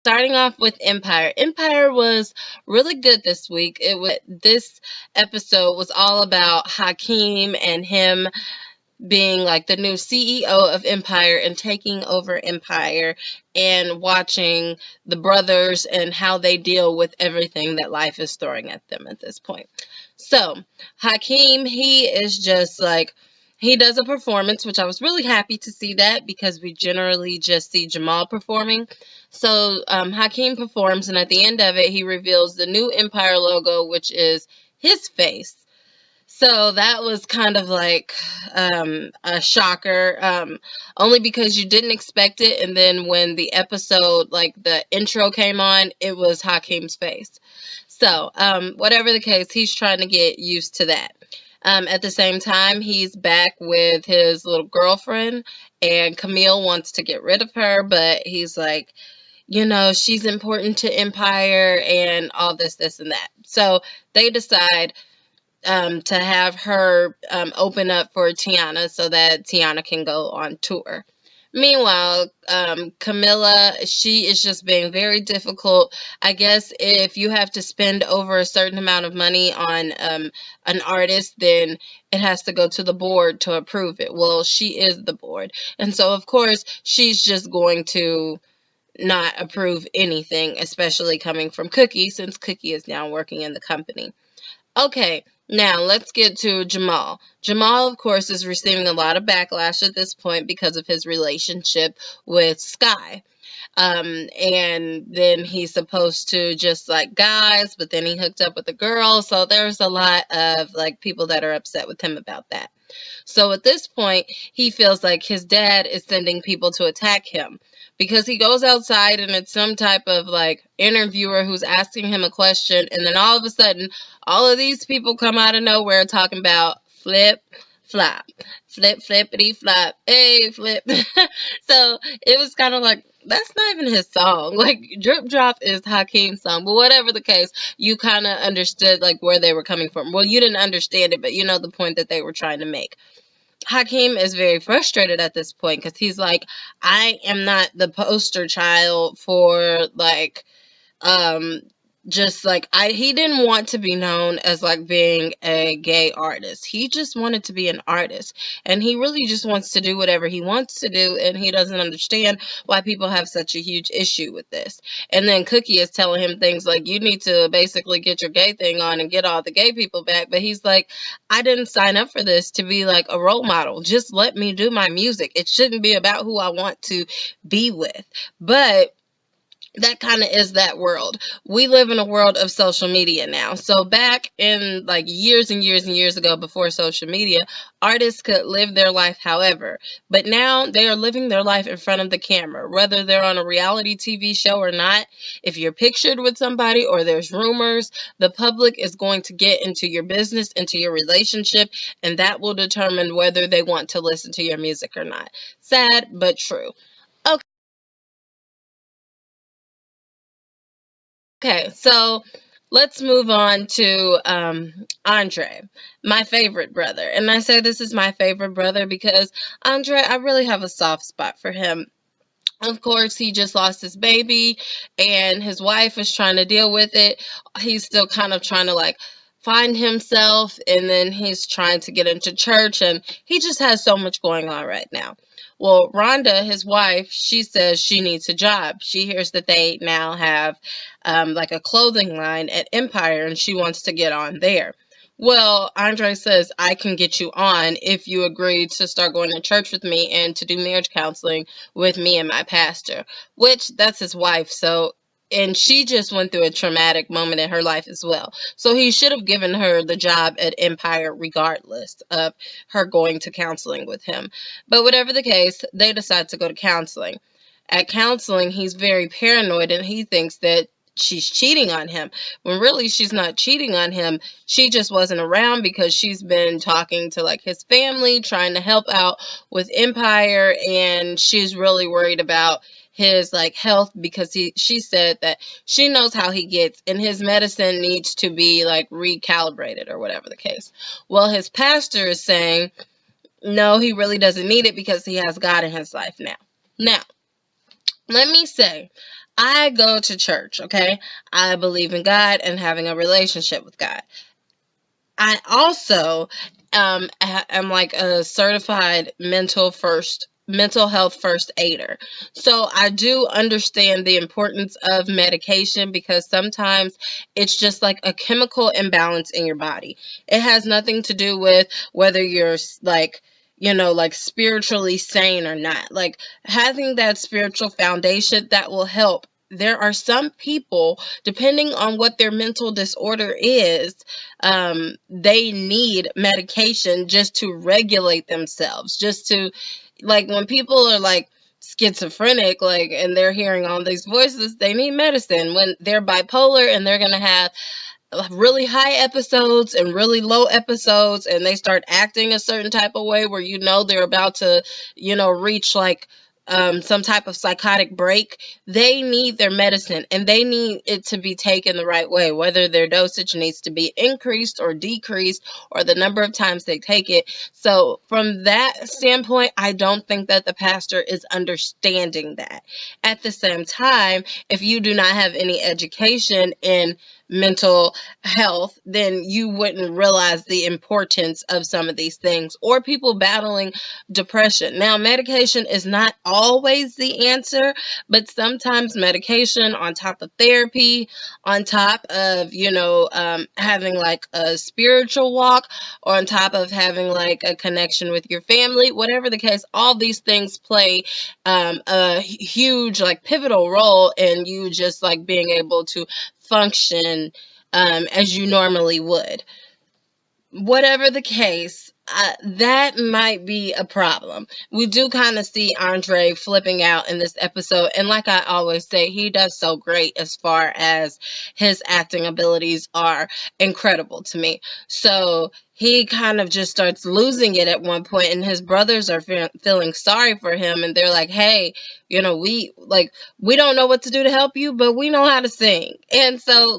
Starting off with Empire. Empire was really good this week. This episode was all about Hakeem and him being like the new CEO of Empire and taking over Empire, and watching the brothers and how they deal with everything that life is throwing at them at this point. So, Hakeem, he is just like, he does a performance, which I was really happy to see that because we generally just see Jamal performing. So, Hakeem performs, and at the end of it, he reveals the new Empire logo, which is his face. So that was kind of like a shocker, only because you didn't expect it. And then when the episode, like the intro came on, it was Hakeem's face. So, whatever the case, he's trying to get used to that. At the same time, he's back with his little girlfriend, and Camille wants to get rid of her, but he's like, she's important to Empire and all this, and that. So they decide to have her open up for Tiana so that Tiana can go on tour. Meanwhile, Camilla, she is just being very difficult. I guess if you have to spend over a certain amount of money on an artist, then it has to go to the board to approve it. Well, she is the board. And so, of course, she's just going to not approve anything, especially coming from Cookie, since Cookie is now working in the company. Okay, now let's get to Jamal. Jamal, of course, is receiving a lot of backlash at this point because of his relationship with Sky. And then he's supposed to just like guys, but then he hooked up with a girl. So there's a lot of like people that are upset with him about that. So at this point, he feels like his dad is sending people to attack him because he goes outside and it's some type of like interviewer who's asking him a question. And then all of a sudden, all of these people come out of nowhere talking about flip, flop, flip, flippity, flop, hey, flip. So it was kind of like, that's not even his song. Like, Drip Drop is Hakeem's song. But whatever the case, you kind of understood like where they were coming from. Well, you didn't understand it, but you know the point that they were trying to make. Hakeem is very frustrated at this point because he's like, I am not the poster child for like um just like he didn't want to be known as like being a gay artist. He just wanted to be an artist, and he really just wants to do whatever he wants to do, and he doesn't understand why people have such a huge issue with this. And then Cookie is telling him things like, you need to basically get your gay thing on and get all the gay people back, but he's like, I didn't sign up for this to be like a role model. Just let me do my music. It shouldn't be about who I want to be with. But that kind of is that world. We live in a world of social media now. So back in like years and years and years ago, before social media, artists could live their life however. But now they are living their life in front of the camera, whether they're on a reality TV show or not. If you're pictured with somebody or there's rumors, the public is going to get into your business, into your relationship, and that will determine whether they want to listen to your music or not. Sad, but true. Okay, so let's move on to Andre, my favorite brother. And I say this is my favorite brother because Andre, I really have a soft spot for him. Of course, he just lost his baby and his wife is trying to deal with it. He's still kind of trying to like find himself, and then he's trying to get into church, and he just has so much going on right now. Well, Rhonda, his wife, she says she needs a job. She hears that they now have like a clothing line at Empire, and she wants to get on there. Well, Andre says, I can get you on if you agree to start going to church with me and to do marriage counseling with me and my pastor, which that's his wife. So, and she just went through a traumatic moment in her life as well. So he should have given her the job at Empire regardless of her going to counseling with him. But whatever the case, they decide to go to counseling. At counseling, he's very paranoid and he thinks that she's cheating on him, when really she's not cheating on him. She just wasn't around because she's been talking to like his family, trying to help out with Empire, and she's really worried about his like health because she said that she knows how he gets and his medicine needs to be like recalibrated or whatever the case. Well, his pastor is saying no, he really doesn't need it because he has God in his life now. Now, let me say, I go to church, okay? I believe in God and having a relationship with God. I also am like a certified mental health first aider. So I do understand the importance of medication because sometimes it's just like a chemical imbalance in your body. It has nothing to do with whether you're like, like spiritually sane or not. Like having that spiritual foundation that will help. There are some people, depending on what their mental disorder is, they need medication just to regulate themselves, just to, like, when people are like schizophrenic, like, and they're hearing all these voices, they need medicine. When they're bipolar and they're going to have really high episodes and really low episodes, and they start acting a certain type of way where they're about to reach like some type of psychotic break, they need their medicine and they need it to be taken the right way, whether their dosage needs to be increased or decreased or the number of times they take it. So from that standpoint, I don't think that the pastor is understanding that. At the same time, if you do not have any education in mental health, then you wouldn't realize the importance of some of these things. Or people battling depression. Now, medication is not always the answer, but sometimes medication on top of therapy, on top of, having like a spiritual walk, or on top of having like a connection with your family, whatever the case, all these things play a huge, like, pivotal role in you just like being able to function as you normally would. Whatever the case, that might be a problem. We do kind of see Andre flipping out in this episode, and like I always say, he does so great as far as his acting abilities are incredible to me. So he kind of just starts losing it at one point, and his brothers are feeling sorry for him, and they're like, "Hey, we don't know what to do to help you, but we know how to sing, and so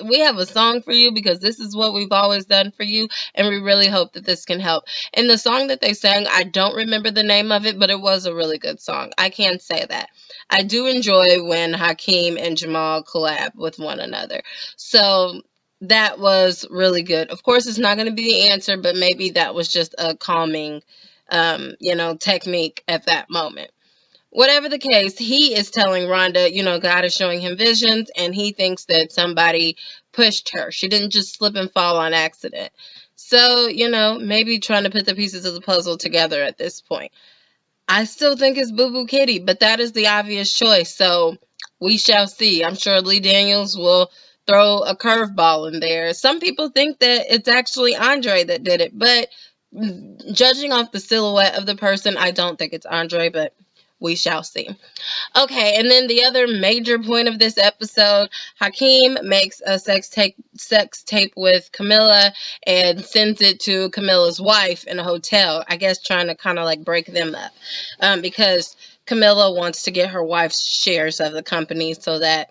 we have a song for you because this is what we've always done for you, and we really hope that this can help." And the song that they sang, I don't remember the name of it, but it was a really good song. I can say that. I do enjoy when Hakeem and Jamal collab with one another. So that was really good. Of course, it's not going to be the answer, but maybe that was just a calming, technique at that moment. Whatever the case, he is telling Rhonda, God is showing him visions, and he thinks that somebody pushed her. She didn't just slip and fall on accident. So, maybe trying to put the pieces of the puzzle together at this point. I still think it's Boo Boo Kitty, but that is the obvious choice. So we shall see. I'm sure Lee Daniels will throw a curveball in there. Some people think that it's actually Andre that did it, but judging off the silhouette of the person, I don't think it's Andre, but we shall see. Okay, and then the other major point of this episode, Hakeem makes a sex tape with Camilla and sends it to Camilla's wife in a hotel, I guess trying to kind of like break them up, because Camilla wants to get her wife's shares of the company so that,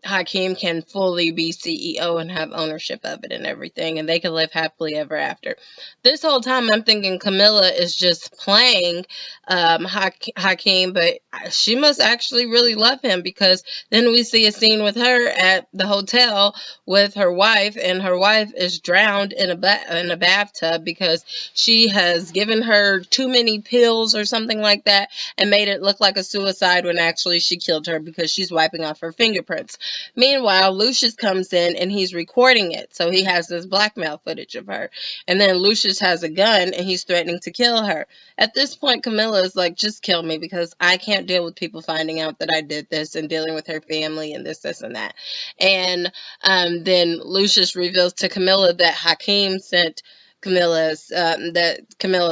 Hakeem can fully be CEO and have ownership of it and everything, and they can live happily ever after. This whole time I'm thinking Camilla is just playing Hakeem, but she must actually really love him, because then we see a scene with her at the hotel with her wife, and her wife is drowned in a bathtub because she has given her too many pills or something like that and made it look like a suicide when actually she killed her because she's wiping off her fingerprints. Meanwhile, Lucius comes in and he's recording it, so he has this blackmail footage of her, and then Lucius has a gun and he's threatening to kill her. At this point, Camilla is like, just kill me because I can't deal with people finding out that I did this and dealing with her family and this, and that. And then Lucius reveals to Camilla that Hakeem sent Camilla's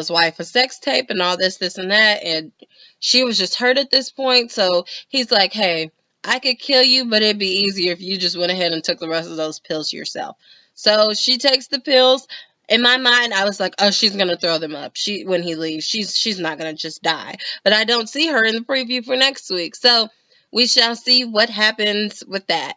wife a sex tape and all this, and that. And she was just hurt at this point. So he's like, hey, I could kill you, but it'd be easier if you just went ahead and took the rest of those pills yourself. So she takes the pills. In my mind, I was like, oh, she's gonna throw them up. When he leaves, she's not gonna just die. But I don't see her in the preview for next week. So we shall see what happens with that.